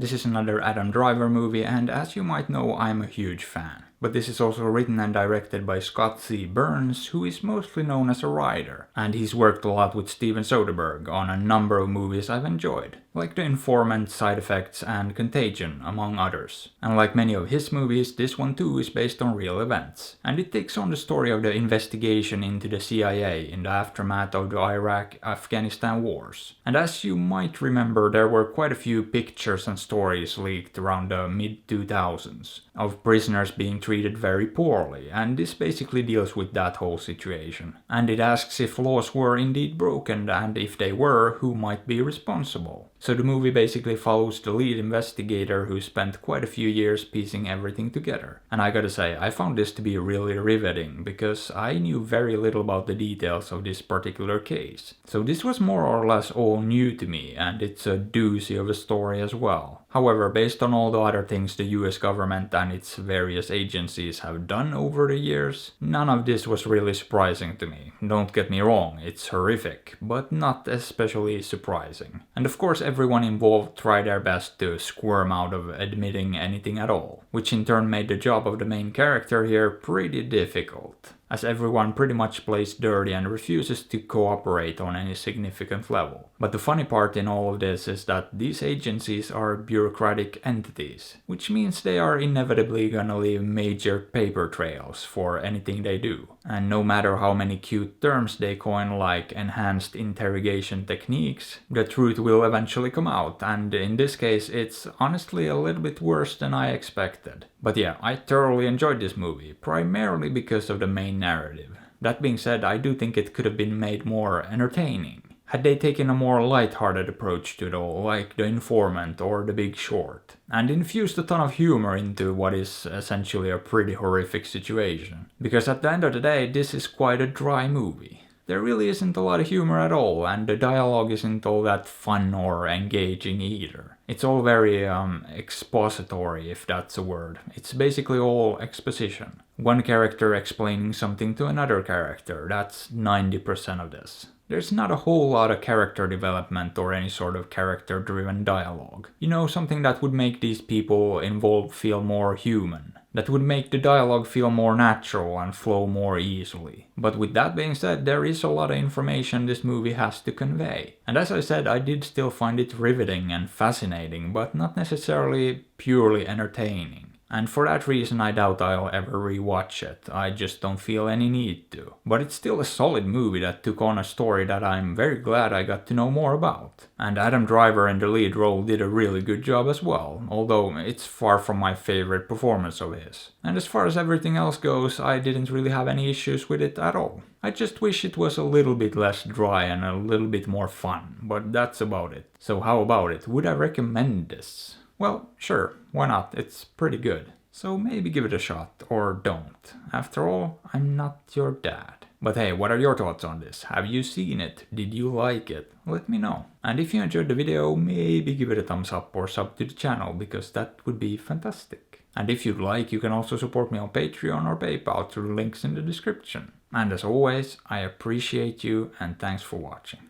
This is another Adam Driver movie, and as you might know, I'm a huge fan. But this is also written and directed by Scott C. Burns, who is mostly known as a writer, and he's worked a lot with Steven Soderbergh on a number of movies I've enjoyed, like The Informant, Side Effects, and Contagion, among others. And like many of his movies, this one too is based on real events, and it takes on the story of the investigation into the CIA in the aftermath of the Iraq-Afghanistan wars. And as you might remember, there were quite a few pictures and stories leaked around the mid-2000s of prisoners being treated very poorly, and this basically deals with that whole situation. And it asks if laws were indeed broken, and if they were, who might be responsible. So the movie basically follows the lead investigator who spent quite a few years piecing everything together. And I gotta say, I found this to be really riveting, because I knew very little about the details of this particular case. So this was more or less all new to me, and it's a doozy of a story as well. However, based on all the other things the US government and its various agencies have done over the years, none of this was really surprising to me. Don't get me wrong, it's horrific, but not especially surprising. And of course everyone involved tried their best to squirm out of admitting anything at all, which in turn made the job of the main character here pretty difficult, as everyone pretty much plays dirty and refuses to cooperate on any significant level. But the funny part in all of this is that these agencies are bureaucratic entities, which means they are inevitably gonna leave major paper trails for anything they do. And no matter how many cute terms they coin like enhanced interrogation techniques, the truth will eventually come out, and in this case it's honestly a little bit worse than I expected. But yeah, I thoroughly enjoyed this movie, primarily because of the main narrative. That being said, I do think it could have been made more entertaining. Had they taken a more light-hearted approach to it all, like The Informant or The Big Short, and infused a ton of humor into what is essentially a pretty horrific situation. Because at the end of the day, this is quite a dry movie. There really isn't a lot of humor at all, and the dialogue isn't all that fun or engaging either. It's all very expository, if that's a word. It's basically all exposition. One character explaining something to another character, that's 90% of this. There's not a whole lot of character development or any sort of character-driven dialogue. You know, something that would make these people involved feel more human. That would make the dialogue feel more natural and flow more easily. But with that being said, there is a lot of information this movie has to convey. And as I said, I did still find it riveting and fascinating, but not necessarily purely entertaining. And for that reason I doubt I'll ever rewatch it, I just don't feel any need to. But it's still a solid movie that took on a story that I'm very glad I got to know more about. And Adam Driver in the lead role did a really good job as well, although it's far from my favorite performance of his. And as far as everything else goes, I didn't really have any issues with it at all. I just wish it was a little bit less dry and a little bit more fun, but that's about it. So how about it? Would I recommend this? Well, sure, why not? It's pretty good. So maybe give it a shot, or don't. After all, I'm not your dad. But hey, what are your thoughts on this? Have you seen it? Did you like it? Let me know. And if you enjoyed the video, maybe give it a thumbs up or sub to the channel, because that would be fantastic. And if you'd like, you can also support me on Patreon or PayPal through links in the description. And as always, I appreciate you and thanks for watching.